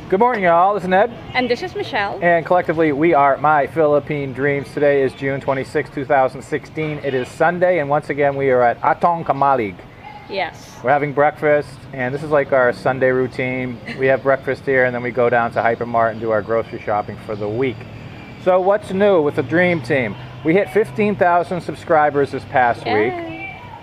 Good morning, y'all. This is Ned. And this is Michelle. And collectively, we are My Philippine Dreams. Today is June 26, 2016. It is Sunday, and once again, we are at Atong Kamalig. Yes. We're having breakfast, and this is like our Sunday routine. We have breakfast here, and then we go down to Hypermart and do our grocery shopping for the week. So what's new with the Dream Team? We hit 15,000 subscribers this past week.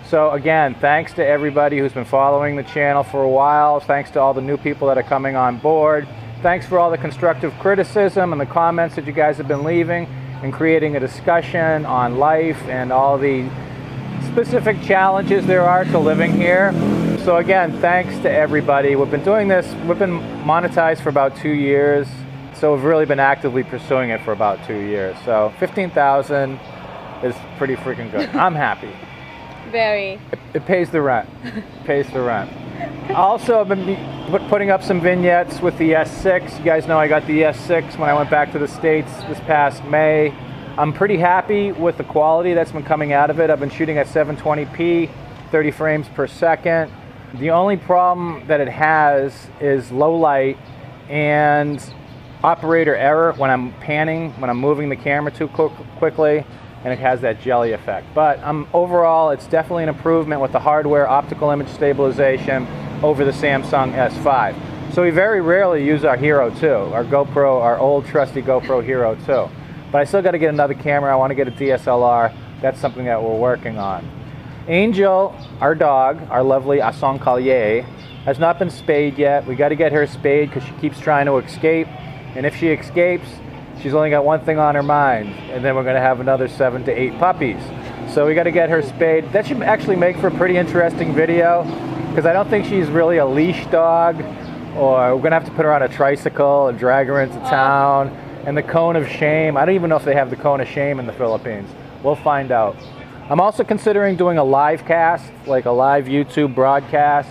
So again, thanks to everybody who's been following the channel for a while. Thanks to all the new people that are coming on board. Thanks for all the constructive criticism and the comments that you guys have been leaving and creating a discussion on life and all the specific challenges there are to living here. So again, thanks to everybody. We've been doing this, we've been monetized for about 2 years. So we've really been actively pursuing it for about 2 years. So 15,000 is pretty freaking good. I'm happy. Very. It pays the rent. It pays the rent. Also, I've been putting up some vignettes with the S6. You guys know I got the S6 when I went back to the States this past May. I'm pretty happy with the quality that's been coming out of it. I've been shooting at 720p, 30 frames per second. The only problem that it has is low light and operator error when I'm panning, when I'm moving the camera too quickly. And it has that jelly effect. But overall, it's definitely an improvement with the hardware optical image stabilization over the Samsung S5. So we very rarely use our Hero 2, our GoPro, our old trusty GoPro Hero 2. But I still got to get another camera. I want to get a DSLR. That's something that we're working on. Angel, our dog, our lovely Asong Collier, has not been spayed yet. We got to get her spayed because she keeps trying to escape. And if she escapes, she's only got one thing on her mind, and then we're going to have another 7 to 8 puppies. So we got to get her spayed. That should actually make for a pretty interesting video, because I don't think she's really a leash dog, or we're going to have to put her on a tricycle and drag her into town. And the cone of shame, I don't even know if they have the cone of shame in the Philippines. We'll find out. I'm also considering doing a live cast, like a live YouTube broadcast.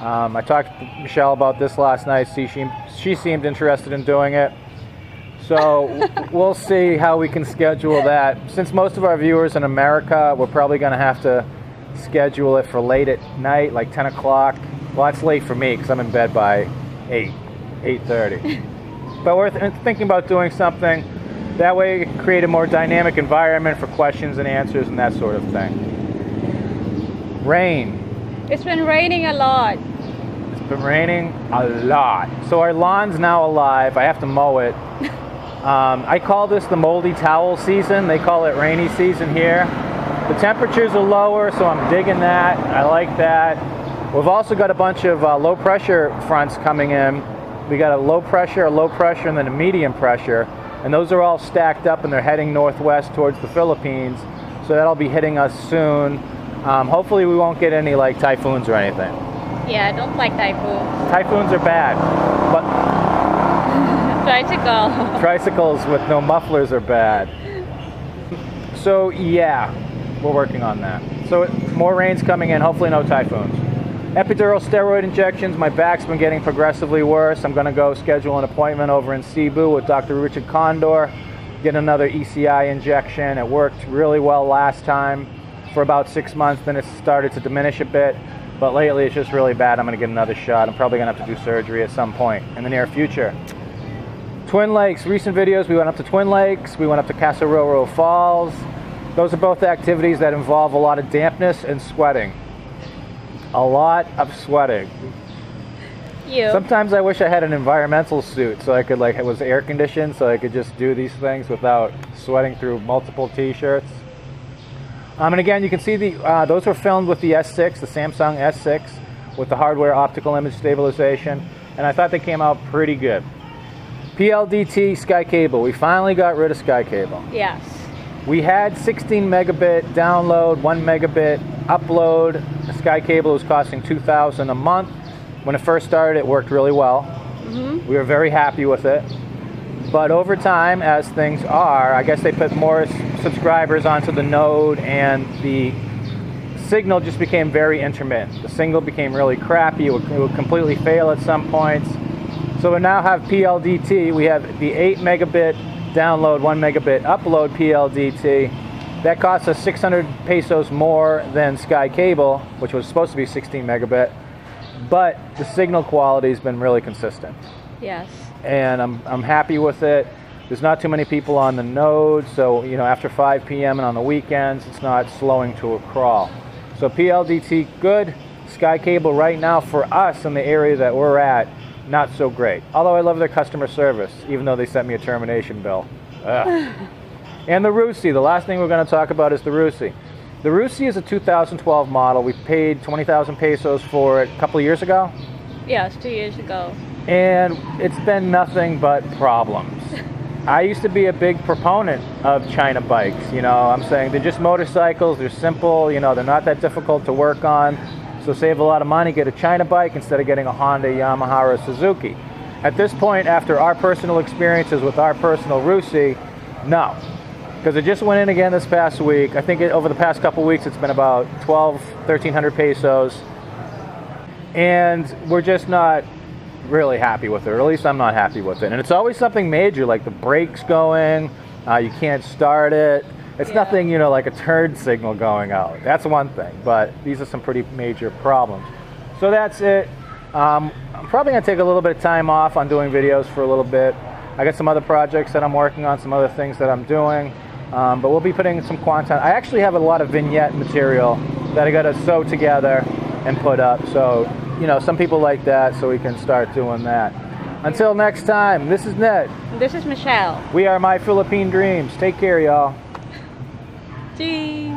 I talked to Michelle about this last night. She seemed interested in doing it. So we'll see how we can schedule that. Since most of our viewers in America, we're probably going to have to schedule it for late at night, like 10 o'clock. Well, that's late for me because I'm in bed by 8:30. But we're thinking about doing something. That way we can create a more dynamic environment for questions and answers and that sort of thing. Rain. It's been raining a lot. It's been raining a lot. So our lawn's now alive. I have to mow it. I call this the moldy towel season. They call it rainy season here. The temperatures are lower, so I'm digging that. I like that. We've also got a bunch of low pressure fronts coming in. We got a low pressure, and then a medium pressure. And those are all stacked up, and they're heading northwest towards the Philippines. So that'll be hitting us soon. Hopefully we won't get any like typhoons or anything. Yeah, I don't like typhoons. Typhoons are bad. But tricycles with no mufflers are bad. So yeah, we're working on that. So more rain's coming in, hopefully no typhoons. Epidural steroid injections, my back's been getting progressively worse. I'm gonna go schedule an appointment over in Cebu with Dr. Richard Condor, get another ECI injection. It worked really well last time for about 6 months, then it started to diminish a bit. But lately it's just really bad. I'm gonna get another shot. I'm probably gonna have to do surgery at some point in the near future. Twin Lakes, recent videos, we went up to Twin Lakes, we went up to Casaroro Falls. Those are both activities that involve a lot of dampness and sweating. A lot of sweating. Sometimes I wish I had an environmental suit so I could, like, it was air conditioned so I could just do these things without sweating through multiple t-shirts. And again, you can see those were filmed with the S6, the Samsung S6, with the hardware optical image stabilization, and I thought they came out pretty good. PLDT Sky Cable. We finally got rid of Sky Cable. Yes. We had 16 megabit download, 1 megabit upload. The Sky Cable was costing $2,000 a month. When it first started, it worked really well. We were very happy with it. But over time, as things are, I guess they put more subscribers onto the node and the signal just became very intermittent. The signal became really crappy. It would completely fail at some points. So we now have PLDT. We have the 8 megabit download, 1 megabit upload PLDT. That costs us 600 pesos more than Sky Cable, which was supposed to be 16 megabit. But the signal quality has been really consistent. Yes. And I'm happy with it. There's not too many people on the node, so you know, after 5 p.m. and on the weekends, it's not slowing to a crawl. So PLDT, good. Sky Cable right now for us in the area that we're at, not so great. Although I love their customer service, even though they sent me a termination bill. Ugh. And the Rusi, the last thing we're going to talk about is the Rusi. The Rusi is a 2012 model. We paid 20,000 pesos for it a couple of years ago. Yes, 2 years ago. And it's been nothing but problems. I used to be a big proponent of China bikes. You know, I'm saying they're just motorcycles, they're simple, you know, they're not that difficult to work on. So save a lot of money, get a China bike instead of getting a Honda, Yamaha, or Suzuki. At this point, after our personal experiences with our personal Rusi, no. Because it just went in again this past week. I think over the past couple weeks it's been about 1,300 pesos. And we're just not really happy with it, or at least I'm not happy with it. And it's always something major, like the brakes going, you can't start it. It's nothing, you know, like a turd signal going out. That's one thing, but these are some pretty major problems. So that's it. I'm probably gonna take a little bit of time off on doing videos for a little bit. I got some other projects that I'm working on, some other things that I'm doing, but we'll be putting some content. I actually have a lot of vignette material that I gotta sew together and put up. So, you know, some people like that, so we can start doing that. Until next time, this is Ned. This is Michelle. We are My Philippine Dreams. Take care, y'all. Cheese.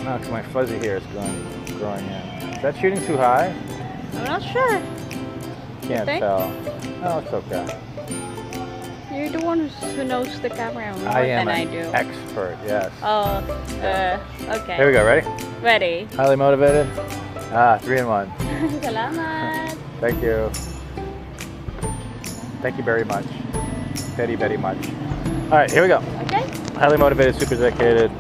No, because my fuzzy hair is growing in. Is that shooting too high? I'm not sure. Can't tell. Oh, it's okay. You're the one who knows the camera more I am than I an do. expert, yes. Oh, okay. Here we go, ready? Ready. Highly motivated. 3 in 1. Salamat. Thank you. Thank you very much. Very, very much. All right, here we go. Okay. Highly motivated, super dedicated.